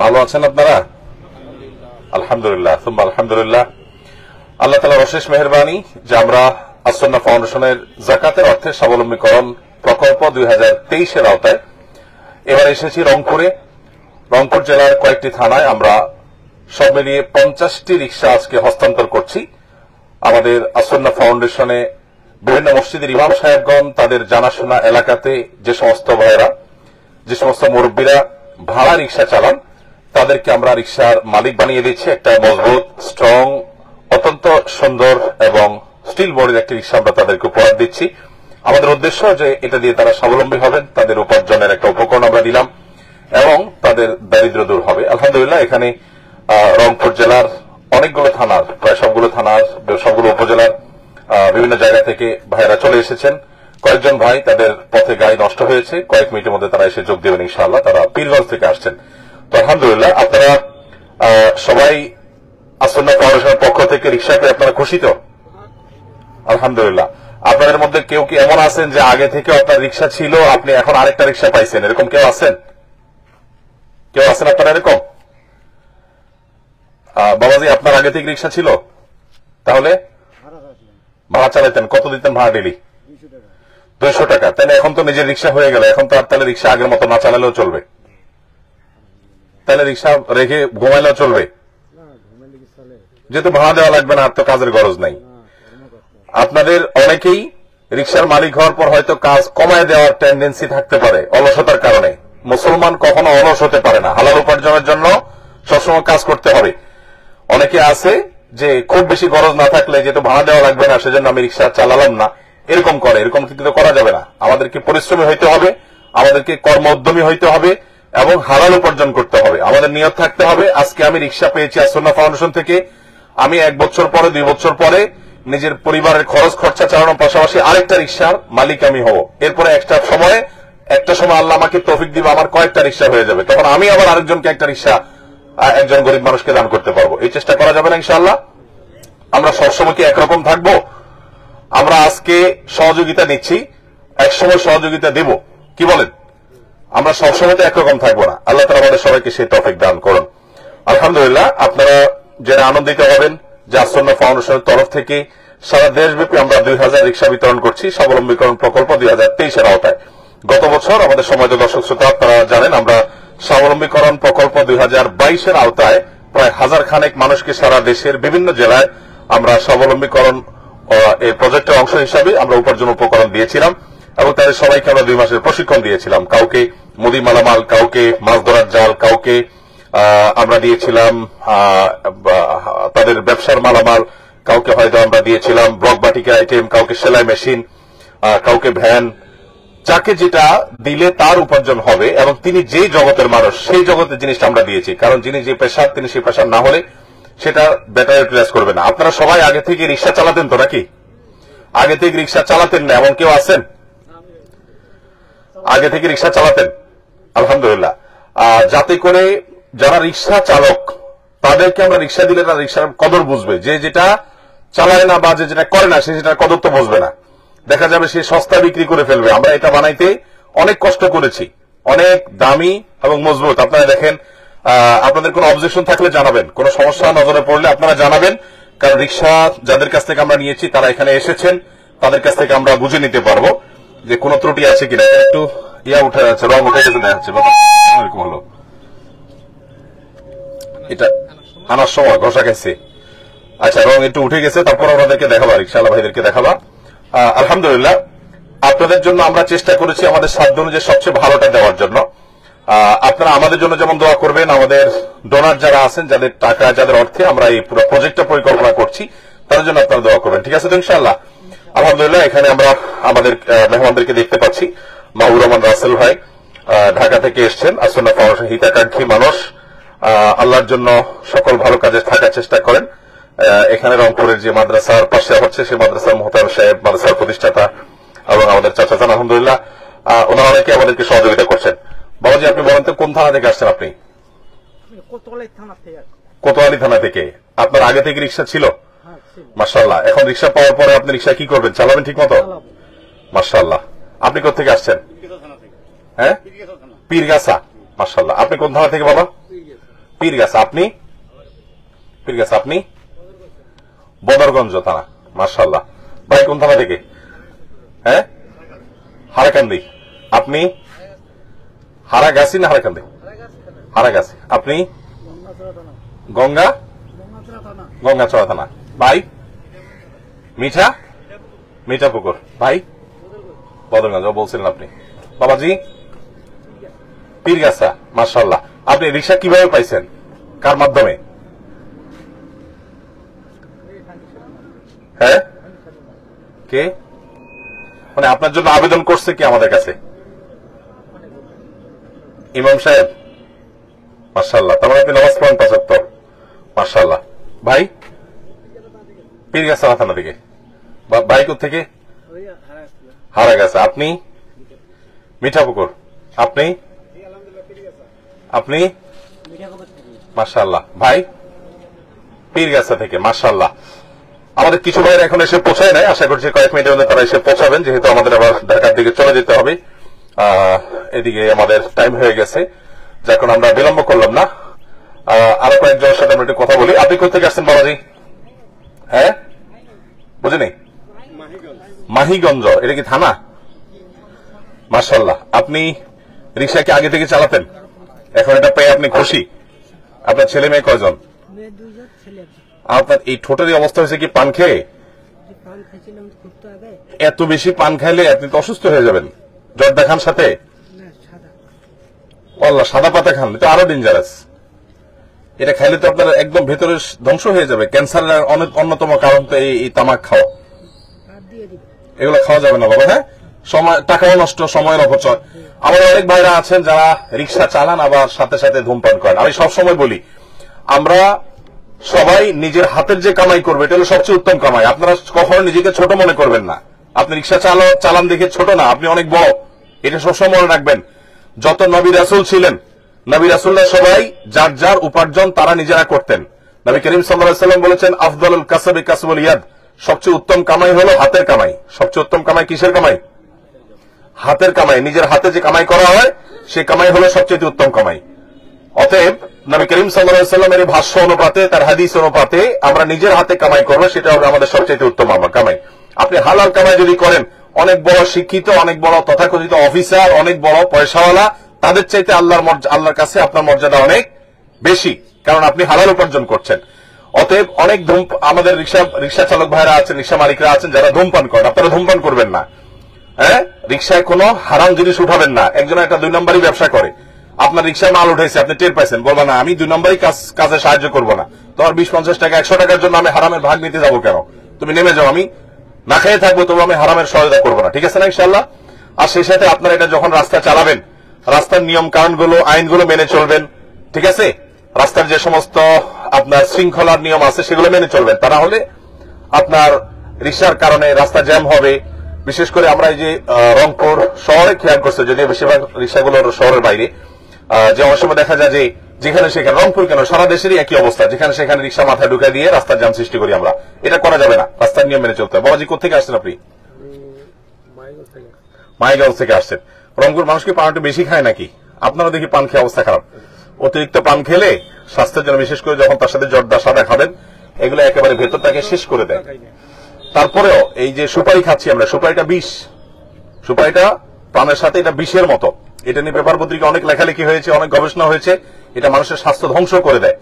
ভালো আছেন আপনারা? আলহামদুলিল্লাহ, সুম্মা আলহামদুলিল্লাহ। আল্লাহ তাআলার অশেষ মেহেরবানি যে আমরা আসন্না ফাউন্ডেশনের যাকাতের অর্থে স্বাবলম্বীকরণ প্রকল্প 2023-এর আওতায় এবার এসেছি রংপুরে। রংপুর জেলার কয়েকটি থানায় আমরা সব মিলিয়ে 50টি রিক্সা আজকে হস্তান্তর করছি। আমাদের আসন্না ফাউন্ডেশনে বিভিন্ন মসজিদের ইমাম সাহেবগণ তাদের জানাশোনা এলাকাতে যে সমস্ত ভাইয়েরা, যে সমস্ত মুরব্বীরা ভাড়া রিক্সা চালান তাদেরকে আমরা রিক্সার মালিক বানিয়ে দিচ্ছি। একটা মজবুত, স্ট্রং, অত্যন্ত সুন্দর এবং স্টিল বডির একটি রিক্সা আমরা তাদেরকে উপহার দিচ্ছি। আমাদের উদ্দেশ্য যে এটা দিয়ে তারা স্বাবলম্বী হবেন, তাদের উপার্জনের একটা উপকরণ আমরা দিলাম এবং তাদের দারিদ্র দূর হবে। আলহামদুলিল্লাহ, এখানে রংপুর জেলার অনেকগুলো থানার, প্রায় সবগুলো থানার, সবগুলো উপজেলার বিভিন্ন জায়গা থেকে ভাইয়েরা চলে এসেছেন। কয়েকজন ভাই তাদের পথে গাড়ি নষ্ট হয়েছে, কয়েক মিনিটের মধ্যে তারা এসে যোগ দেবেন ইনশাআল্লাহ। তারা পীরগঞ্জ থেকে আসছেন। তো আলহামদুলিল্লাহ, আপনারা সবাই আসন্না ফাউন্ডেশনের পক্ষ থেকে রিক্সা পেয়ে আপনারা খুশি তো? আলহামদুলিল্লাহ। আপনাদের মধ্যে কেউ কি এমন আছেন যে আগে থেকে আপনার রিক্সা ছিল, আপনি এখন আরেকটা রিক্সা পাইছেন, এরকম কেউ আছেন? কেউ আছেন আপনারা এরকম? বাবাজি, আপনার আগে থেকে রিক্সা ছিল? তাহলে ভাড়া চালাইতেন? কত দিতেন ভাড়া ডেলি? 200 টাকা। তাহলে এখন তো নিজের রিক্সা হয়ে গেল, এখন তো আর তাহলে রিক্সা আগের মতো না চালালেও চলবে? তাহলে রিক্সা রেখে ঘুমাইলেও চলবে? যেহেতু ভাড়া দেওয়া লাগবে না, আর তো কাজের গরজ নাই। আপনাদের অনেকেই রিক্সার মালিক হওয়ার পর হয়তো কাজ কমায় দেওয়ার টেন্ডেন্সি থাকতে পারে অলসতার কারণে। মুসলমান কখনো অলস হতে পারে না, হালাল উপার্জনের জন্য সবসময় কাজ করতে হবে। অনেকে আছে যে খুব বেশি গরজ না থাকলে যেহেতু ভাড়া দেওয়া লাগবে না সেজন্য আমি রিক্সা চালালাম না, এরকম করে। এরকম কিন্তু করা যাবে না। আমাদেরকে পরিশ্রমী হইতে হবে, আমাদেরকে কর্ম উদ্যমী হইতে হবে এবং হালাল উপার্জন করতে হবে। আমাদের নিয়ত থাকতে হবে, আজকে আমি রিক্সা পেয়েছি আসন্না ফাউন্ডেশন থেকে, আমি 1 বছর পরে, 2 বছর পরে নিজের পরিবারের খরচ খরচা চালানোর পাশাপাশি আরেকটা রিক্সার মালিক আমি হব। এরপরে একটা সময় আল্লাহ আমাকে তৌফিক দিবে, আমার কয়েকটা রিক্সা হয়ে যাবে, তখন আমি আবার আরেকজনকে একটা রিক্সা, একজন গরিব মানুষকে দান করতে পারবো। এই চেষ্টা করা যাবে না ইনশাআল্লাহ? আমরা সবসময় কি একরকম থাকবো? আমরা আজকে সহযোগিতা নিচ্ছি, একসময় সহযোগিতা দেব, কি বলেন? আমরা সবসময় তো একরকম থাকবো না। আল্লাহ তাআলা আমাদের সবাইকে সেই তৌফিক দান করুন। আলহামদুলিল্লাহ, আপনারা যারা আনন্দিত হবেন যে আসন্না ফাউন্ডেশনের তরফ থেকে সারা দেশব্যাপী আমরা 2000 রিক্সা বিতরণ করছি স্বাবলম্বীকরণ প্রকল্প 2023-এর আওতায়। গত বছর আমাদের সমাজ দর্শক শ্রোতা আপনারা জানেন, আমরা স্বাবলম্বীকরণ প্রকল্প 2022-এর আওতায় প্রায় 1000 খানেক মানুষকে সারা দেশের বিভিন্ন জেলায় আমরা স্বাবলম্বীকরণ এই প্রজেক্টের অংশ হিসাবে আমরা উপার্জন উপকরণ দিয়েছিলাম এবং তাদের সবাইকে আমরা 2 মাসের প্রশিক্ষণ দিয়েছিলাম। কাউকে মুদি মালামাল, কাউকে মাছ ধরার জাল, কাউকে আমরা দিয়েছিলাম তাদের ব্যবসার মালামাল, কাউকে হয়তো আমরা দিয়েছিলাম ব্লক বাটিকের আইটেম, কাউকে সেলাই মেশিন, কাউকে ভ্যান। যাকে যেটা দিলে তার উপার্জন হবে এবং তিনি যে জগতের মানুষ সেই জগতের জিনিসটা আমরা দিয়েছি। কারণ যিনি যে পেশার, তিনি সেই পেশার না হলে সেটা বেটার ইউটিলাইজ করবে না। আপনারা সবাই আগে থেকে রিক্সা চালাতেন তো নাকি? আগে থেকে রিক্সা চালাতেন না এমন কেউ আছেন? আগে থেকে রিক্সা চালাতেন? আলহামদুলিল্লাহ। যাতে করে যারা রিক্সা চালক তাদেরকে আমরা রিক্সা দিলে তারা রিক্সার কদর বুঝবে। যে যেটা চালায় না বা যে যেটা করে না সে সেটার কদর তো বুঝবে না। দেখা যাবে সে সস্তা বিক্রি করে ফেলবে। আমরা এটা বানাইতে অনেক কষ্ট করেছি, অনেক দামি এবং মজবুত। আপনারা দেখেন, আপনাদের কোনো অবজেকশন থাকলে জানাবেন, কোনো সমস্যা নজরে পড়লে আপনারা জানাবেন। কারণ রিক্সা যাদের কাছ থেকে আমরা নিয়েছি তারা এখানে এসেছেন, তাদের কাছ থেকে আমরা বুঝে নিতে পারবো যে কোনো ত্রুটি আছে কিনা। একটু উঠে যাচ্ছে, রং উঠে গেছে, দেখা যাচ্ছে এরকম হলো। এটা আনার সময় ঘষা খাইছে, আচ্ছা রং একটু উঠে গেছে, তারপর আমাদেরকে দেখাবা, রিক্সাওয়ালা ভাইদেরকে দেখাবা। আলহামদুলিল্লাহ, আপনাদের জন্য আমরা চেষ্টা করেছি আমাদের সাধ্য অনুযায়ী সবচেয়ে ভালোটা দেওয়ার জন্য। আপনারা আমাদের জন্য যেমন দোয়া করবেন, আমাদের ডোনার যারা আছেন, যাদের টাকা, যাদের অর্থে আমরা এই পুরো প্রজেক্টটা পরিকল্পনা করছি, তাদের জন্য আপনারা দোয়া করবেন, ঠিক আছে তো ইনশাআল্লাহ? আলহামদুলিল্লাহ, এখানে আমরা আমাদের মেহমানদেরকে দেখতে পাচ্ছি। মাহবুর রহমান রাসেল ভাই ঢাকা থেকে এসছেন, আসন্না ফাউন্ডেশন হিতাকাঙ্ক্ষী মানুষ, আল্লাহর জন্য সকল ভালো কাজে থাকার চেষ্টা করেন। এখানে রংপুরের যে মাদ্রাসার পাশে হচ্ছে সেই মাদ্রাসার মোহতারাম সাহেব, মাদ্রাসার প্রতিষ্ঠাতা এবং আমাদের চাচা যান, আলহামদুলিল্লাহ ওনারা অনেকে আমাদেরকে সহযোগিতা করছেন। বাবাজি, আপনি বলেন তো কোন থানা থেকে আসছেন? আপনি কোতোয়ালি থানা থেকে। আপনার আগে থেকে রিক্সা ছিল? মাশাআল্লাহ। এখন রিক্সা পাওয়ার পরে আপনি রিক্সা কি করবেন? চালাবেন ঠিক মতো? মাশাআল্লাহ। আপনি কোথা থেকে আসছেন? হ্যাঁ, পীরগাছা। মাশাআল্লাহ। আপনি কোন থানা থেকে বাবা? পীরগাছা। আপনি পীরগাছা, আপনি বদরগঞ্জ থানা। মাশাআল্লাহ। ভাই কোন থানা থেকে? হ্যাঁ, হারাকান্দি। আপনি হারাগাছি না হারাকান্দি? হারাগাছি। আপনি গঙ্গাচড়া থানা। ভাই মিঠাপুকুর। ভাই বদরগঞ্জ বলছিলেন আপনি। বাবাজি পীরগাছা। মাশাআল্লাহ। আপনি রিক্সা কিভাবে পাইছেন, কার মাধ্যমে? হ্যাঁ, কে মানে আপনার জন্য আবেদন করছে কি আমাদের কাছে? ইমাম সাহেব। মাশাআল্লাহ। তার মানে আপনি নামাজ পড়েন ৫ ওয়াক্ত। মাশাআল্লাহ। ভাই পীরগাছা থানা থেকে। ভাই কোথেকে? হারাগাছা। আপনি মিঠাপুকুর। আপনি আপনি মাশাআল্লাহ। ভাই পীরগাছা থেকে। মাশাআল্লাহ। আমাদের কিছু ভাইয়ের এখন এসে পৌঁছায় নাই, আশা করছি কয়েক মিনিটের মধ্যে তারা এসে পৌঁছাবেন, যেহেতু আমাদের আবার ঢাকার দিকে চলে যেতে হবে। এদিকে আমাদের টাইম হয়ে গেছে, যখন আমরা বিলম্ব করলাম না। আরো কয়েকজনের সাথে আমরা একটু কথা বলি। আপনি কোথেকে আসছেন বাবাজি? হ্যাঁ, বুঝিনি। মাহিগঞ্জ। এটা কি থানা? মাশাআল্লাহ। আপনি রিক্সা কি আগে থেকে চালাতেন? এখন এটা পেয়ে আপনি খুশি? আপনার ছেলে মেয়ে কয়জন? আপনার এই ঠোঁটের অবস্থা হয়েছে কি পান খেয়ে? এত বেশি পান খাইলে আপনি তো অসুস্থ হয়ে যাবেন। জর্দা খান সাথে? আল্লাহ, সাদা পাতা খান, তো আরো ডেঞ্জারাস। এটা খাইলে তো আপনার একদম ভেতরে ধ্বংস হয়ে যাবে। ক্যান্সারের অন্যতম কারণ তো এই তামাক খাওয়া। এগুলো খাওয়া যাবে না বাবা। হ্যাঁ, সময়, টাকাও নষ্ট, সময়ের অপচয়। আমাদের অনেক ভাইরা আছেন যারা রিক্সা চালান আবার সাথে সাথে ধূমপান করেন। আমি সবসময় বলি, আমরা সবাই নিজের হাতের যে কামাই করবে এটা হলো সবচেয়ে উত্তম কামাই। আপনারা কখনো নিজেকে ছোট মনে করবেন না। আপনি রিক্সা চালান দেখে ছোট না, আপনি অনেক বড়, এটা সবসময় মনে রাখবেন। যত নবী রাসূল ছিলেন, নবী রাসূলরা সবাই যার যার উপার্জন তারা নিজেরা করতেন। নবী করিম সাল্লাল্লাহু আলাইহি ওয়াসাল্লাম বলেছেন, আফদালুল কাসবি কাসবুল ইয়াদ, সবচেয়ে উত্তম কামাই হলো হাতের কামাই। সবচেয়ে উত্তম কামাই কিসের কামাই? হাতের কামাই। নিজের হাতে যে কামাই করা হয় সেই কামাই হলো সবচেয়ে উত্তম কামাই। অতএব নবী করিম সাল্লাল্লাহু আলাইহি ওয়াসাল্লামের ভাষ্য অনুপাতে, তার হাদিস অনুপাতে আমরা নিজের হাতে কামাই করব, সেটা হবে আমাদের সবচেয়ে উত্তম কামাই। আপনি হালাল কামাই যদি করেন, অনেক বড় শিক্ষিত, অনেক বড় তথাকথিত অফিসার, অনেক বড় পয়সাওয়ালা, তাদের চাইতে আল্লাহর কাছে আপনার মর্যাদা অনেক বেশি, কারণ আপনি হালাল উপার্জন করছেন। অতএব অনেক আমাদের রিক্সা চালক ভাইরা আছেন, রিক্সা মালিকরা আছেন যারা ধূমপান করেন। আপনারা ধূমপান করবেন না। হ্যাঁ, রিক্সায় কোনো হারাম জিনিস উঠাবেন না। একজন একটা 2 নম্বরই ব্যবসা করে, আপনার রিক্সায় মাল উঠেছে, আপনি টের পাইছেন, বলবা না আমি 2 নম্বরই কাজে সাহায্য করবো না, তোমার 20-50 টাকা 100 টাকার জন্য আমি হারামের ভাগ নিতে যাবো কেন? তুমি নেমে যাও, আমি না খেয়ে থাকবো, তবু আমি হারামের সহায়তা করবো না। ঠিক আছে না ইনশাআল্লাহ? আর সেই সাথে আপনারা এটা যখন রাস্তা চালাবেন, রাস্তার নিয়ম কানুনগুলো, আইনগুলো মেনে চলবেন। ঠিক আছে? রাস্তার যে সমস্ত আপনার শৃঙ্খলার নিয়ম আছে সেগুলো মেনে চলবেন। তা না হলে আপনার রিক্সার কারণে রাস্তা জ্যাম হবে। বিশেষ করে আমরা এই যে রংপুর শহরে খেয়াল করছে, যদিও বেশিরভাগ রিক্সাগুলো শহরের বাইরে, যে অনেক সময় দেখা যায় যে যেখানে সেখানে, রংপুর কেন সারা দেশেরই একই অবস্থা, যেখানে সেখানে রিক্সা মাথায় ঢুকে দিয়ে রাস্তার জ্যাম সৃষ্টি করি আমরা। এটা করা যাবে না, রাস্তার নিয়ম মেনে চলতে হবে। বাবাজি কোথেকে আসছেন আপনি? মাইগঞ্জ থেকে আসছেন। রংপুর মানুষকে পান একটু বেশি খায় নাকি? আপনারা দেখি পান খেয়ে অবস্থা খারাপ। অতিরিক্ত পান খেলে স্বাস্থ্যের জন্য, বিশেষ করে যখন তার সাথে জর্দা সাদা খাবেন, এগুলো একেবারে ভেতরটাকে শেষ করে দেয়। তারপরেও এই যে সুপারি খাচ্ছি আমরা, সুপারিটা বিষ, সুপারিটা পানের সাথে এটা বিষের মতো। এটা নিয়ে পেপার পত্রিকা অনেক লেখালেখি হয়েছে, অনেক গবেষণা হয়েছে। এটা মানুষের স্বাস্থ্য ধ্বংস করে দেয়।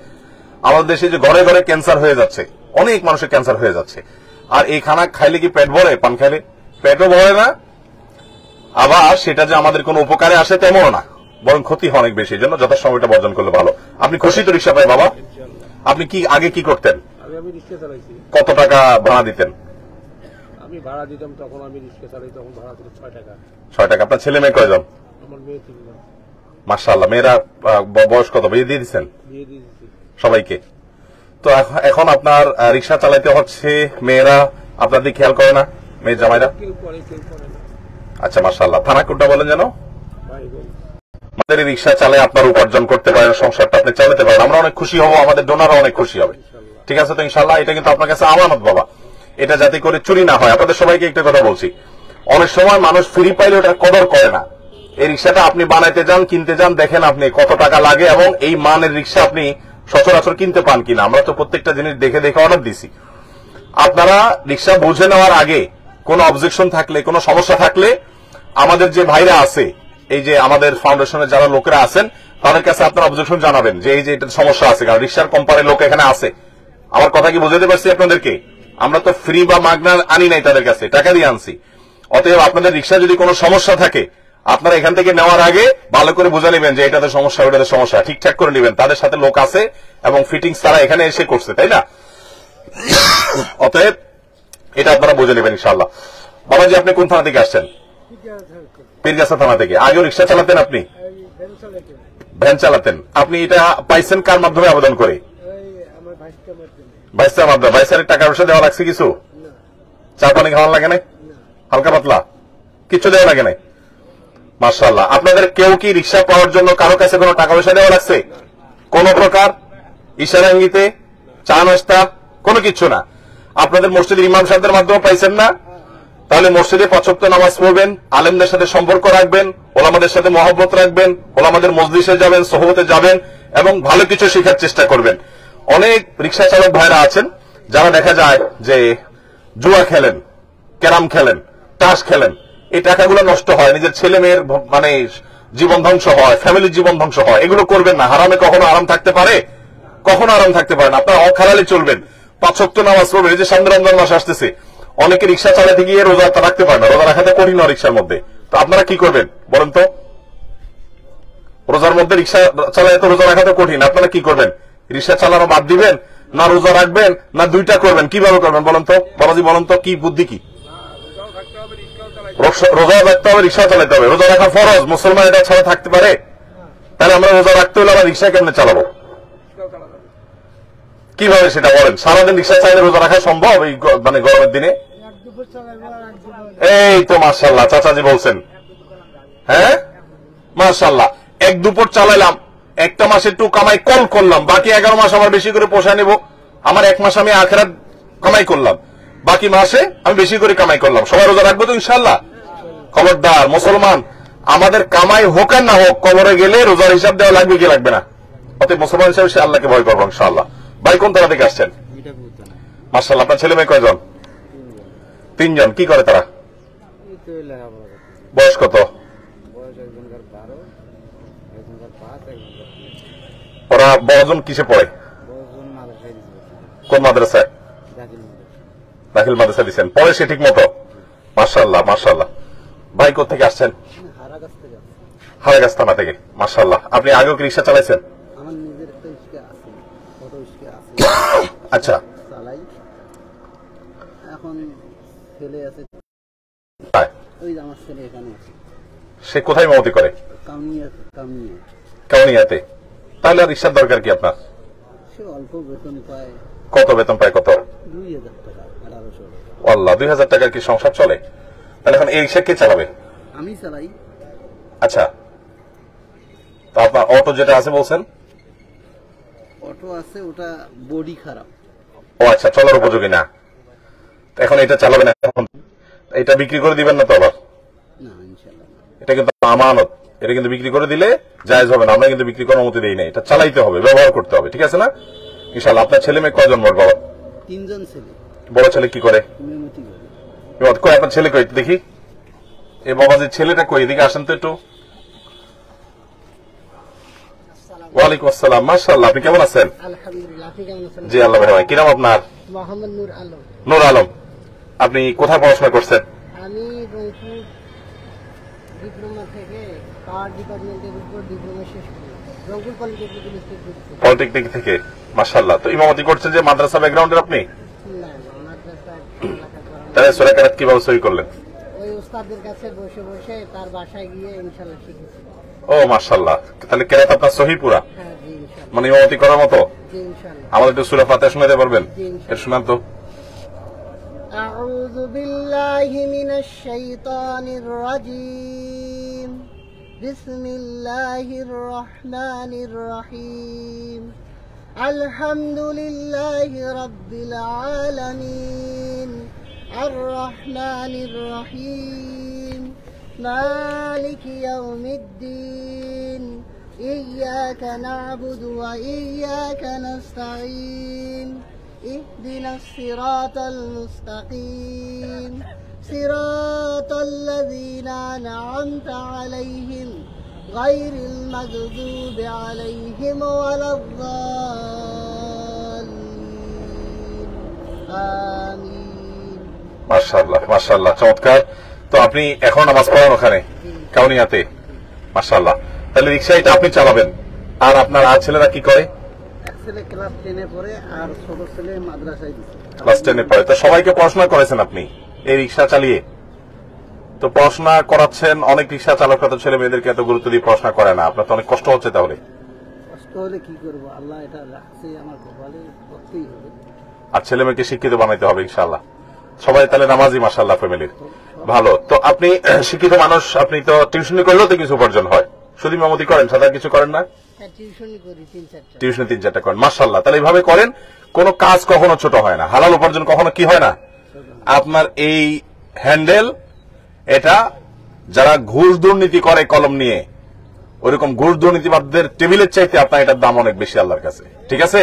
আমাদের দেশে যে ঘরে ঘরে ক্যান্সার হয়ে যাচ্ছে, অনেক মানুষের ক্যান্সার হয়ে যাচ্ছে। আর এই খানা খাইলে কি পেট ভরে? পান খাইলে পেটও ভরে না, আবার সেটা যে আমাদের কোনো উপকারে আসে তেমনও না, বরং ক্ষতি হয় অনেক বেশি। এই জন্য যথাসময়টা বর্জন করলে ভালো। আপনি খুশি তো রিক্সা পাই বাবা? আপনি কি আগে কি করতেন? কত টাকা ভাড়া দিতেন? আমি ভাড়া দিতাম তখন, আমি রিক্সা চালাই তখন ভাড়া ছিল 6 টাকা। 6 টাকা। আপনার ছেলে মেয়ে কয়জন? আমার মেয়ে 3 জন। মাশাআল্লাহ। মেয়েরা বয়স কত? বিয়ে দিয়ে দিচ্ছেন বিয়ে দিয়ে দিয়েছি সবাইকে? তো এখন আপনার রিক্সা চালাইতে হচ্ছে, মেয়েরা আপনার দিকে খেয়াল করে না? মেয়ের জামাইরা কেউ করে কেউ করে না। আচ্ছা মাশাআল্লাহ। থানা কোনটা বলেন যেন? মাইগঞ্জ। আমাদের রিক্সা চালায় আপনার উপার্জন করতে পারেন, সংসারটা আপনি চালাতে পারেন, আমরা অনেক খুশি হব, আমাদের ডোনারও অনেক খুশি হবে। ঠিক আছে তো ইনশাআল্লাহ? এটা কিন্তু আপনার কাছে আমানত বাবা, এটা যাতে করে চুরি না হয়। আপনাদের সবাইকে একটা কথা বলছি, অনেক সময় মানুষ ফ্রি পাইলে ওটা কদর করে না। এই রিক্সাটা আপনি বানাইতে যান, কিনতে যান, দেখেন আপনি কত টাকা লাগে এবং এই মানের রিক্সা আপনি সচরাচর কিনতে পান কিনা। আমরা তো প্রত্যেকটা জিনিস দেখে দেখে অর্ডার দিছি। আপনারা রিক্সা বুঝে নেওয়ার আগে কোনো অবজেকশন থাকলে, কোনো সমস্যা থাকলে আমাদের যে ভাইরা আছে, এই যে আমাদের ফাউন্ডেশনের যারা লোকেরা আছেন, তাদের কাছে আপনারা অবজেকশন জানাবেন যে এই যে এটা সমস্যা আছে, কারণ রিক্সার কোম্পানির লোক এখানে আছে। আমার কথা কি বুঝাতে পারছি আপনাদেরকে? আমরা তো ফ্রি বা মাগনা আনি নাই তাদের কাছে, টাকা দিয়ে আনছি। অতএব আপনাদের রিক্সা যদি কোনো সমস্যা থাকে, আপনারা এখান থেকে নেওয়ার আগে ভালো করে বুঝে নেবেন যে এটাতে সমস্যা, ওটাতে সমস্যা, ঠিকঠাক করে নেবেন। তাদের সাথে লোক আছে এবং ফিটিংস তারা এখানে এসে করছে, তাই না? অতএব এটা আপনারা বুঝে নেবেন ইনশাআল্লাহ। বাবাজি, আপনি কোন থানা থেকে আসছেন? পীরগাছা থানা থেকে। আগেও রিক্সা চালাতেন আপনি? ভ্যান চালাতেন। আপনি এটা পাইছেন কার মাধ্যমে আবেদন করে? ভাইস্তার মাধ্যমে। ভাইস্তারের টাকা পয়সা দেওয়া লাগছে কিছু? চা পানি খাওয়ান লাগে নাই? হালকা পাতলা কিছু দেওয়া লাগে নাই? মাশাআল্লাহ। আপনাদের কেউ কি রিক্সা পাওয়ার জন্য কারো কাছে কোনো টাকা পয়সা দেওয়া লাগছে? কোন প্রকার ইশারা ইঙ্গিতে, চা নাস্তা, কোনো কিছু না? আপনাদের মসজিদের ইমাম সাহেবদের মাধ্যমে পাইছেন না? তাহলে মসজিদে ৫ ওয়াক্ত নামাজ পড়বেন, আলেমদের সাথে সম্পর্ক রাখবেন, ওলামাদের সাথে মহব্বত রাখবেন, ওলামাদের মজলিসে যাবেন, সোহবতে যাবেন এবং ভালো কিছু শেখার চেষ্টা করবেন। অনেক রিক্সা চালক ভাইরা আছেন যারা দেখা যায় যে জুয়া খেলেন, ক্যারাম খেলেন, তাস খেলেন, এই টাকাগুলো নষ্ট হয়, নিজের ছেলে মেয়ের মানে জীবন ধ্বংস হয়, ফ্যামিলির জীবন ধ্বংস হয়। এগুলো করবেন না। হারামে কখনো আরাম থাকতে পারে? কখনো আরাম থাকতে পারে না। আপনারা অখালালে চলবেন, ৫ ওয়াক্ত নামাজ পড়বেন। এই যে সামনে রমজান মাস আসতেছে, অনেকে রিক্সা চালাতে গিয়ে রোজা রাখতে পারে না। রোজা রাখাতে কঠিন হয় রিক্সার মধ্যে। তো আপনারা কি করবেন বলেন তো? রোজার মধ্যে রিক্সা চালাতে তো রোজা রাখাতে কঠিন, আপনারা কি করবেন? রিক্সা চালানো বাদ দিবেন, না রোজা রাখবেন, না দুইটা করবেন? কিভাবে করবেন বলেন তো বাবাজি, বলেন তো কি বুদ্ধি কি? রোজা রাখতে হবে, রিক্সা চালাতে হবে। রোজা রাখা ফরজ, মুসলমান এটা ছাড়া থাকতে পারে? তাহলে আমরা রোজা রাখতে হলে আবার রিক্সা কেমনে চালাবো? কিভাবে সেটা বলেন? সারাদিন রিক্সা চাইলে রোজা রাখা সম্ভব এই মানে গরমের দিনে? এই তো মাশাআল্লাহ চাচাজি বলছেন। হ্যাঁ মাশাআল্লাহ, এক দুপুর চালাইলাম, একটা মাসে একটু কামাই কম করলাম, বাকি 11 মাস আমার বেশি করে পোষায় নেব। আমার 1 মাস আমি আখিরাত কামাই করলাম, বাকি মাসে আমি বেশি করে কামাই করলাম। সবাই রোজা রাখবো তো ইনশাআল্লাহ? খবরদার মুসলমান, আমাদের কামাই হোক আর না হোক, কবরে গেলে রোজার হিসাব দেওয়া লাগবে কি লাগবে না? অতএব মুসলমান হিসাবে সে আল্লাহকে ভয় করবো ইনশাআল্লাহ। ভাই কোন তারা থেকে আসছেন? মাশাআল্লাহ। আপনার ছেলে মেয়ে কয়জন? 3 জন। কি করে তারা? বয়স কত? ওরা বড়জন কিসে পড়ে? কোন মাদ্রাসায়? দাখিল মাদ্রাসা দিচ্ছেন। পড়ে সে ঠিক মতো? মাশাআল্লাহ মাশাআল্লাহ। ভাই কোথেকে আসছেন? হারাগাছ থানা থেকে। মাশাআল্লাহ। আপনি আগেও কি রিক্সা চালাইছেন? আচ্ছা। সে কোথায় ইমামতি করে? কাউনিয়াতে। তাহলে রিক্সার দরকার কি আপনার? কত বেতন পায়? কত? 2000 টাকা। আল্লাহ, 2000 টাকার কি সংসার চলে? তাহলে এখন এই রিক্সা কে চালাবে? আমি চালাই। আচ্ছা, তো আপনার অটো যেটা আছে বলছেন? অটো আছে, ওটা বডি খারাপ। ও আচ্ছা, চলার উপযোগী না। এখন এটা চালাবেন, এখন এটা বিক্রি করে দিবেন না তো আবার? না ইনশাআল্লাহ। এটা কিন্তু আমানত, এটা কিন্তু বিক্রি করে দিলে জায়েজ হবে না। আমরা কিন্তু বিক্রি করার অনুমতি দেই না। এটা চালাইতে হবে, ব্যবহার করতে হবে, ঠিক আছে না? ইনশাআল্লাহ। আপনার ছেলে মেয়ে কয়জন মোট বাবা? 3 জন ছেলে। বড় ছেলে কি করে? মেমতি করে। কই আপনার ছেলে কই দেখি? এই বাবাজির ছেলেটা কই? এদিকে আসেন তো একটু। ওয়ালাইকুম আসসালাম। মাশাআল্লাহ। আপনি কেমন আছেন? আলহামদুলিল্লাহ। আপনি কেমন আছেন? জি আল্লাহ ভাই। কি নাম আপনার? মোহাম্মদ নূর আলম। নূর আলম। আপনি কোথায় পড়াশোনা করছেন? আমি রংপুর ডিপ্লোমা থেকে পাওয়ার ডিপার্টমেন্টের উপর ডিপ্লোমা শেষ করি। রংপুর পলিটেকনিক ইনস্টিটিউট থেকে। পলিটেকনিক থেকে। মাশাআল্লাহ। তো ইমামতি করছেন যে মাদ্রাসা ব্যাকগ্রাউন্ডের আপনি? না মাদ্রাসা তাহলে সূরা কেরাত কিভাবে সহি করলেন? ওই ওস্তাদের কাছে বসে বসে তার বাসায় গিয়ে ইনশাআল্লাহ শিখেছি। ও মাশাআল্লাহ। তাহলে কেরাত আপনার সহি পুরা? হ্যাঁ জি ইনশাআল্লাহ। মানে ইমামতি করার মতো? জি ইনশাআল্লাহ। আমাদের একটু সূরা ফাতিহা শোনাতে পারবেন? জি এর শুনান তো। أعوذ بالله من الشيطان الرجيم بسم الله الرحمن الرحيم الحمد لله رب العالمين الرحمن الرحيم مالك يوم الدين إياك نعبد وإياك نستعين اهدنا الصراط المستقيم صراط الذين أنعمت عليهم غير المغضوب عليهم ولا الضالين آمين মাশাআল্লাহ মাশাআল্লাহ, চমৎকার। তো আপনি এখন নামাজ পড়েন ওখানে কাউনিয়াতে? মাশাআল্লাহ। তাহলে রিক্সা এটা আপনি চালাবেন, আর আপনার আর ছেলেরা কি করে? এক ছেলে ক্লাস 10-এ পড়ে আর ছোট ছেলে মাদ্রাসায় দিচ্ছে। ক্লাস 10-এ পড়ে। তো সবাইকে পড়াশোনা করেছেন আপনি এই রিক্সা চালিয়ে? তো পড়াশোনা করাচ্ছেন, অনেক রিক্সা চালকরা তো ছেলে মেয়েদেরকে এত গুরুত্ব দিয়ে পড়াশোনা করে না, আপনার তো অনেক কষ্ট হচ্ছে। তাহলে কষ্ট হলে কি করবো, আল্লাহ এটা রাখছে আমার কপালে, করতেই হবে। আর ছেলে মেয়েকে শিক্ষিত বানাইতে হবে ইনশাআল্লাহ। সবাই তাহলে নামাজি মাশাআল্লাহ ফ্যামিলির, ভালো। তো আপনি শিক্ষিত মানুষ, আপনি তো টিউশনি করলেও তো কিছু উপার্জন হয়, শুধু ইমামতি করেন, সাদা কিছু করেন না? টিউশনি করি 3-4টা। টিউশনি 3-4টা করেন, মাশাআল্লাহ। তাহলে এইভাবে করেন, কোন কাজ কখনো ছোট হয় না, হালাল উপার্জন কখনো কি হয় না। আপনার এই হ্যান্ডেল, এটা যারা ঘুষ দুর্নীতি করে কলম নিয়ে, ওইরকম ঘুষ দুর্নীতিবাদদের টেবিলের চাইতে আপনার এটার দাম অনেক বেশি আল্লাহর কাছে, ঠিক আছে?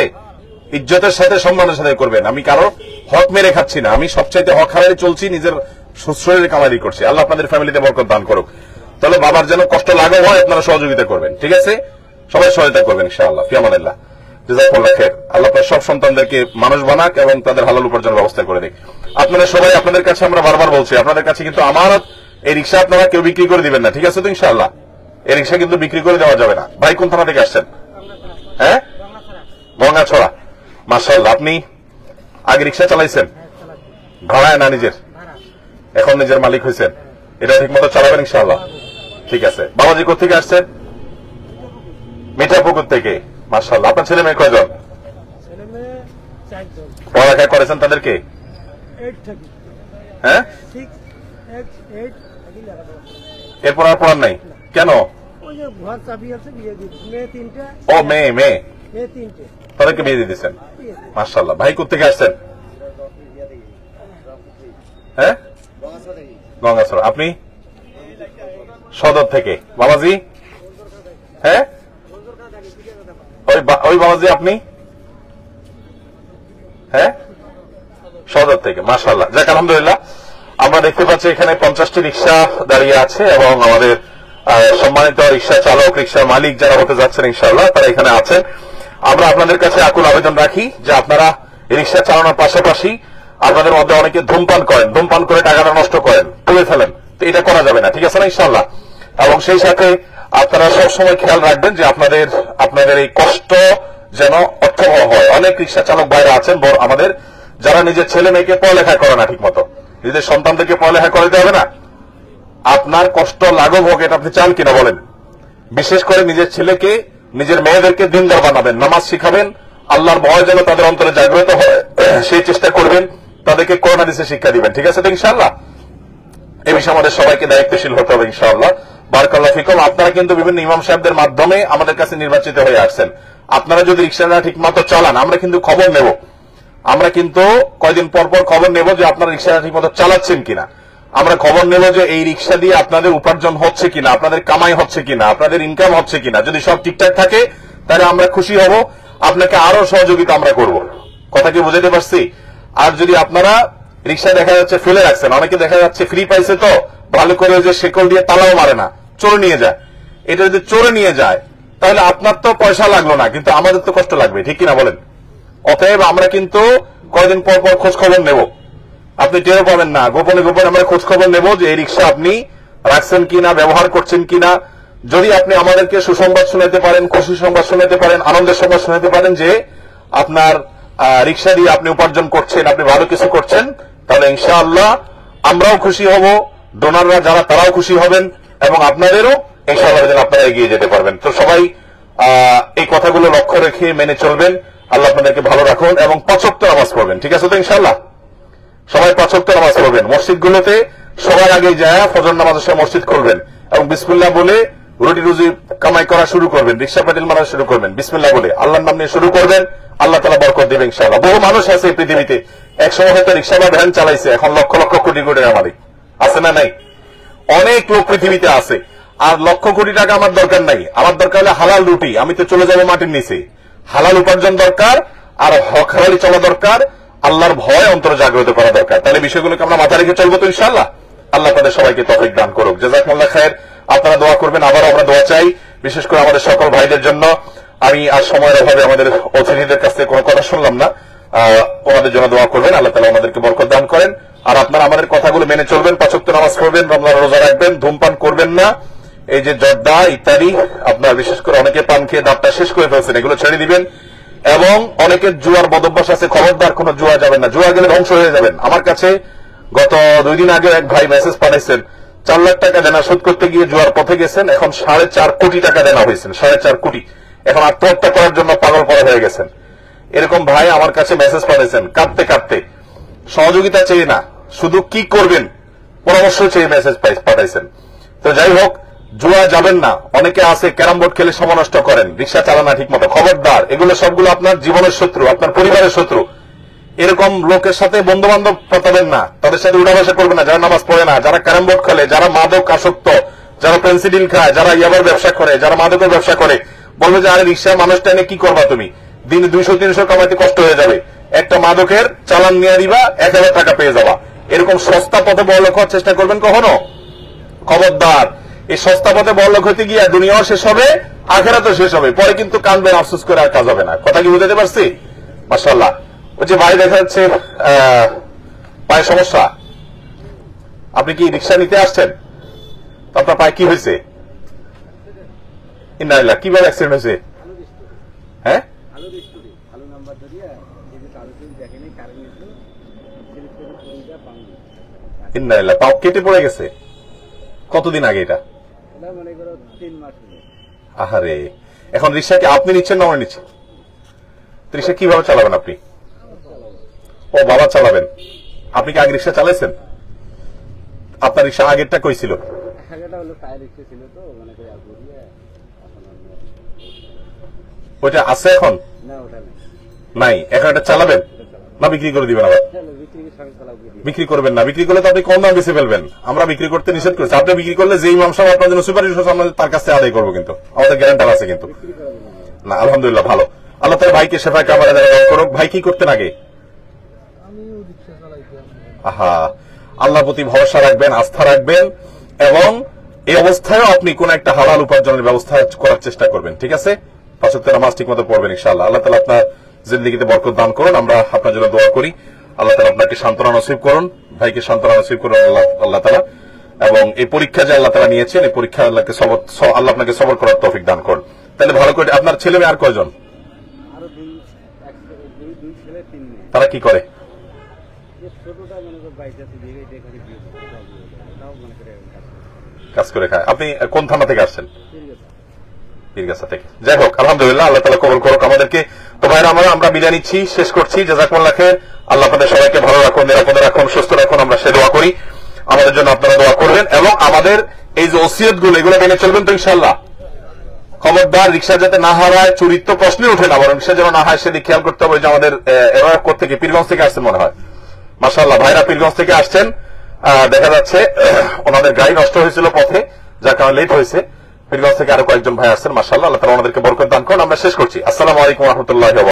ইজ্জতের সাথে সম্মানের সাথে করবেন। আমি কারো হক মেরে খাচ্ছি না, আমি সবচাইতে হক হারাই চলছি, নিজের সুশ্রয়ের কামাই করছি। আল্লাহ আপনাদের ফ্যামিলিতে বরকত দান করুক। তাহলে বাবার যেন কষ্ট লাঘব হয়, আপনারা সহযোগিতা করবেন, ঠিক আছে? সবাই সহায়তা করবেন ইনশাআল্লাহ। ফি আমানিল্লাহ, জাযাকুমুল্লাহ খাইর। আল্লাহ আপনার সব সন্তানদেরকে মানুষ বানাক এবং তাদের হালাল উপার্জনের ব্যবস্থা করে দিক। আপনারা সবাই, আপনাদের কাছে আমরা বারবার বলছি, আপনাদের কাছে কিন্তু আমানত, এই রিক্সা আপনারা কেউ বিক্রি করে দিবেন না, ঠিক আছে তো ইনশাআল্লাহ? এই রিক্সা কিন্তু বিক্রি করে দেওয়া যাবে না। ভাই কোন থানা থেকে আসছেন? হ্যাঁ, গঙ্গাছড়া। মাশাআল্লাহ, আপনি আগে রিক্সা চালাইছেন ভাড়ায় না নিজের? এখন নিজের মালিক হয়েছেন, এটা ঠিক মতো চালাবেন ইনশাআল্লাহ, ঠিক আছে? বাবাজি কোথেকে আসছেন? মিঠাপুকুর থেকে। মাশাআল্লাহ, আপনার ছেলে মেয়ে কয়জন? ছেলে মেয়ে 4 জন। পড়ালেখা করেছেন তাদেরকে? 8 থেকে হ্যাঁ, 6 8 থাকি লেখাপড়া। এরপর আর পড়ার নাই কেন? ওই যে ঘর চাবি আছে, বিয়ে দিই। মেয়ে 3টে। ও মেয়ে, মেয়ে মেয়ে 3টে। তাদেরকে বিয়ে দিয়ে দিচ্ছেন, মাশাআল্লাহ। ভাই কোথেকে আসছেন? হ্যাঁ, গঙ্গাছড়া। আপনি সদর থেকে। বাবাজি? হ্যাঁ, ওই বাবাজি আপনি? হ্যাঁ, সদর থেকে। মাশাআল্লাহ, যাক আলহামদুলিল্লাহ। আমরা দেখতে পাচ্ছি এখানে 50টি রিক্সা দাঁড়িয়ে আছে এবং আমাদের সম্মানিত রিক্সা চালক, রিক্সা মালিক যারা হতে যাচ্ছেন ইনশাআল্লাহ তারা এখানে আছেন। আমরা আপনাদের কাছে আকুল আবেদন রাখি যে আপনারা রিক্সা চালানোর পাশাপাশি আপনাদের মধ্যে অনেকে ধূমপান করেন, ধূমপান করে টাকাটা নষ্ট করেন, তুলে ফেলেন, তো এটা করা যাবে না, ঠিক আছে না ইনশাআল্লাহ? এবং সেই সাথে আপনারা সবসময় খেয়াল রাখবেন যে আপনাদের এই কষ্ট যেন অর্থবহ হয়। অনেক রিক্সা চালক ভাইরা আছেন আমাদের, যারা নিজের ছেলে মেয়েকে পড়ালেখা করে না ঠিক মতো, নিজের সন্তানদেরকে পড়ালেখা করাতে হবে না। আপনার কষ্ট লাঘব হোক, এটা আপনি চান কিনা বলেন? বিশেষ করে নিজের ছেলেকে, নিজের মেয়েদেরকে দিনদার বানাবেন, নামাজ শিখাবেন, আল্লাহর ভয় যেন তাদের অন্তরে জাগ্রত হয় সেই চেষ্টা করবেন, তাদেরকে কোরআন হাদিসের শিক্ষা দিবেন, ঠিক আছে তো ইনশাআল্লাহ? এই বিষয়ে আমাদের সবাইকে দায়িত্বশীল হতে হবে ইনশাআল্লাহ। বারাকাল্লাহু ফিকুম। আপনারা কিন্তু বিভিন্ন ইমাম সাহেবদের মাধ্যমে আমাদের কাছে নির্বাচিত হয়ে আসছেন। আপনারা যদি রিক্সাটা ঠিক মতো চালান, আমরা কিন্তু খবর নেব, আমরা কিন্তু কয়দিন পর পর খবর নেব যে আপনারা রিক্সাটা ঠিক মতো চালাচ্ছেন কিনা। আমরা খবর নেব যে এই রিক্সা দিয়ে আপনাদের উপার্জন হচ্ছে কিনা, আপনাদের কামাই হচ্ছে কিনা, আপনাদের ইনকাম হচ্ছে কিনা। যদি সব ঠিকঠাক থাকে তাহলে আমরা খুশি হব, আপনাকে আরো সহযোগিতা আমরা করব। কথা কি বুঝাতে পারছি? আর যদি আপনারা রিক্সা দেখা যাচ্ছে ফেলে রাখছেন, অনেকে দেখা যাচ্ছে ফ্রি পাইছে তো ভালো করে যে শেকল দিয়ে তালাও মারে না, চোরে নিয়ে যায়। এটা যদি চোরে নিয়ে যায় তাহলে আপনার তো পয়সা লাগলো না, কিন্তু আমাদের তো কষ্ট লাগবে, ঠিক কিনা বলেন? অতএব আমরা কিন্তু কয়েকদিন পর পর খোঁজ খবর নেব, আপনি টেরও পাবেন না, গোপনে গোপনে আমরা খোঁজ খবর নেব যে এই রিক্সা আপনি রাখছেন কিনা, ব্যবহার করছেন কিনা। যদি আপনি আমাদেরকে সুসংবাদ শোনাতে পারেন, খুশি সংবাদ শোনাতে পারেন, আনন্দের সংবাদ শোনাতে পারেন যে আপনার রিক্সা দিয়ে আপনি উপার্জন করছেন, আপনি ভালো কিছু করছেন, তাহলে ইনশাআল্লাহ আমরাও খুশি হব, ডোনাররা যারা তারাও খুশি হবেন এবং আপনাদেরও ইনশাআল্লাহ যেন আপনারা এগিয়ে যেতে পারবেন। তো সবাই এই কথাগুলো লক্ষ্য রেখে মেনে চলবেন। আল্লাহ আপনাদেরকে ভালো রাখুন এবং 5 ওয়াক্ত নামাজ পড়বেন, ঠিক আছে তো ইনশাআল্লাহ? সবাই 5 ওয়াক্ত নামাজ পড়বেন। মসজিদগুলোতে সবার আগে যায় ফজর নামাজের সময় মসজিদ করবেন এবং বিসমিল্লাহ বলে রুটি রুজি কামাই করা শুরু করবেন, রিক্সা প্যাডেল মারা শুরু করবেন, বিসমিল্লাহ বলে আল্লাহর নাম নিয়ে শুরু করবেন। আল্লাহ তাআলা বরকত দিবেন ইনশাআল্লাহ। বহু মানুষ আছে এই পৃথিবীতে, একসময় হয়তো রিক্সা বা ভ্যান চালাইছে, এখন লক্ষ লক্ষ কোটি কোটি টাকা মালিক আছে না নাই? অনেক লোক পৃথিবীতে আছে। আর লক্ষ কোটি টাকা আমার দরকার নাই, আমার দরকার হলে হালাল রুটি, আমি তো চলে যাবো মাটির নিচে। হালাল উপার্জন দরকার, আর হক হালালি চলা দরকার, আল্লাহর ভয় অন্তর জাগ্রত করা দরকার। তাহলে বিষয়গুলোকে আমরা মাথায় রেখে চলবো তো ইনশাআল্লাহ। আল্লাহ তাদের সবাইকে তৌফিক দান করুক। জাযাকুমুল্লাহ খায়ের। আপনারা দোয়া করবেন, আবার আমরা দোয়া চাই, বিশেষ করে আমাদের সকল ভাইদের জন্য। আমি আর সময়ের অভাবে আমাদের অতিথিদের কাছ থেকে কোনো কথা শুনলাম না, ওনাদের জন্য দোয়া করবেন, আল্লাহ তাআলা ওনাদেরকে বরকত দান করেন। আর আপনারা আমাদের কথাগুলো মেনে চলবেন, 5 ওয়াক্ত নামাজ পড়বেন, রমজান রোজা রাখবেন, ধূমপান করবেন না। এই যে জর্দা ইত্যাদি আপনার বিশেষ করে অনেকে পান খেয়ে দাঁতটা শেষ করে ফেলছেন, এগুলো ছেড়ে দিবেন। এবং অনেকের জুয়ার বদভ্যাস আছে, খবরদার কোনো জুয়া যাবেন না, জুয়া গেলে ধ্বংস হয়ে যাবেন। আমার কাছে গত 2 দিন আগে এক ভাই মেসেজ পাঠাইছেন, 4 লাখ টাকা দেনা শোধ করতে গিয়ে জুয়ার পথে গেছেন, এখন 4.5 কোটি টাকা দেনা হয়েছেন, 4.5 কোটি, এখন আত্মহত্যা করার জন্য পাগল করা হয়ে গেছেন। এরকম ভাই আমার কাছে মেসেজ পাঠাইছেন কাঁদতে কাঁদতে, সহযোগিতা চেয়ে না, শুধু কি করবেন পরামর্শ চেয়ে মেসেজ পাঠাইছেন। তো যাই হোক, জুয়া যাবেন না। অনেকে আছে ক্যারাম বোর্ড খেলে সময় নষ্ট করেন, রিক্সা চালানা ঠিক মতো, খবরদার, এগুলো সবগুলো আপনার জীবনের শত্রু, আপনার পরিবারের শত্রু। এরকম লোকের সাথে বন্ধু বান্ধব পাতাবেন না, তাদের সাথে উঠাভাষা করবেন না, যারা নামাজ পড়ে না, যারা ক্যারাম বোর্ড খেলে, যারা মাদক আসক্ত, যারা পেন্সিডিল খায়, যারা ইয়াবার ব্যবসা করে, যারা মাদকের ব্যবসা করে। বলবে যে আরে রিক্সা মানুষটা এনে কি করবা তুমি, দিনে 200-300 কামাইতে কষ্ট হয়ে যাবে, একটা মাদকের চালান নিয়ে দিবা, 1000 টাকা পেয়ে যাবা। এরকম সস্তা পথে বড়লোক হওয়ার চেষ্টা করবেন কখনো? খবরদার, এই সস্তা পথে বড়লোক হতে গিয়ে দুনিয়াও শেষ হবে, আখিরাতও শেষ হবে, পরে কিন্তু কাঁদবেন, আফসোস করে আর কাজ হবে না। কথা কি বুঝাতে পারছি? মাশাআল্লাহ। ওই যে ভাই দেখা যাচ্ছে পায়ে সমস্যা, আপনি কি রিক্সা নিতে আসছেন? আপনার পায়ে কি হয়েছে? ইন্নালিল্লাহ। কিভাবে অ্যাক্সিডেন্ট হয়েছে? হ্যাঁ, ইন্নালিল্লাহ। পাও কেটে পড়ে গেছে? কতদিন আগে এটা? আহারে, এখন রিক্সা কি আপনি নিচ্ছেন না আমরা নিচ্ছেন? রিক্সা কিভাবে চালাবেন আপনি? ও বাবা চালাবেন। আপনি কি আগে রিক্সা চালাইছেন? আপনার রিক্সা আগেরটা কই ছিল? ওইটা আছে এখন? নাই। এখন এটা চালাবেন না বিক্রি করে দিবেন? আবার বিক্রি করবেন না। বিক্রি করলে তো আপনি কম দাম বেশি ফেলবেন। আমরা বিক্রি করতে নিষেধ করেছি। আপনি বিক্রি করলে যেই ইমাম সাহেব আপনার জন্য সুপারিশ আমরা তার কাছে আদায় করবো, কিন্তু আমাদের গ্যারান্টার আছে কিন্তু না। আলহামদুলিল্লাহ, ভালো। আল্লাহ তাআলা ভাইকে শেফায়ে কামালে দান করুক। ভাই কি করতেন আগে? আহা, আল্লাহর প্রতি ভরসা রাখবেন, আস্থা রাখবেন, এবং এই অবস্থায়ও আপনি কোন একটা হালাল উপার্জনের ব্যবস্থা করার চেষ্টা করবেন। ঠিক আছে? 5 ওয়াক্ত নামাজ ঠিক মতো পড়বেন ইনশাআল্লাহ। আল্লাহ তাআলা আপনার জিন্দেগিতে বরকত দান করুন। আমরা আপনার জন্য দোয়া করি, আল্লাহ তাআলা আপনাকে সান্ত্বনা নসিব করুন, ভাইকে সান্ত্বনা নসিব করুন আল্লাহ তাআলা। এবং এই পরীক্ষা যে আল্লাহ তাআলা নিয়েছেন, এই পরীক্ষা আল্লাহ আপনাকে সবর করার তৌফিক দান করুন। তাহলে ভালো করে। আপনার ছেলে মেয়ে আর কয়জন? তারা কি করে? কাজ করে খায়। আপনি কোন থানা থেকে আসছেন? পীরগাছা থেকে। যাই হোক, আলহামদুলিল্লাহ, আল্লাহ তাআলা কবুল করুক আমাদেরকে। তো ভাইরা আমরা বিদায় নিচ্ছি, শেষ করছি। জাযাকুমুল্লাহ খাইর। আল্লাহ আপনাদের সবাইকে ভালো রাখুন, নিরাপদে রাখুন, সুস্থ রাখুন। আমরা সে দোয়া করি, আমাদের জন্য আপনারা দোয়া করবেন, এবং আমাদের এই যে ওসিয়ত গুলো এগুলো মেনে চলবেন তো ইনশাআল্লাহ। খবরদার, রিক্সা যাতে না হারায়, চুরির তো প্রশ্নই ওঠে না, বরং রিক্সা যেন না হয় সেদিকে খেয়াল করতে হবে। যে আমাদের এরা থেকে পীরগঞ্জ থেকে আসছেন মনে হয়, মাশাআল্লাহ, ভাইরা পীরগঞ্জ থেকে আসছেন। দেখা যাচ্ছে ওনাদের গাড়ি নষ্ট হয়েছিল পথে, যার কারণে লেট হয়েছে। পীরগঞ্জ থেকে আরো কয়েকজন ভাই আসছেন, মাশাআল্লাহ, আল্লাহ তাআলা ওনাদেরকে বরকত দান করুন। আমরা শেষ করছি। আসসালামু আলাইকুম ওয়া রাহমাতুল্লাহি ওয়া বারাকাতুহু।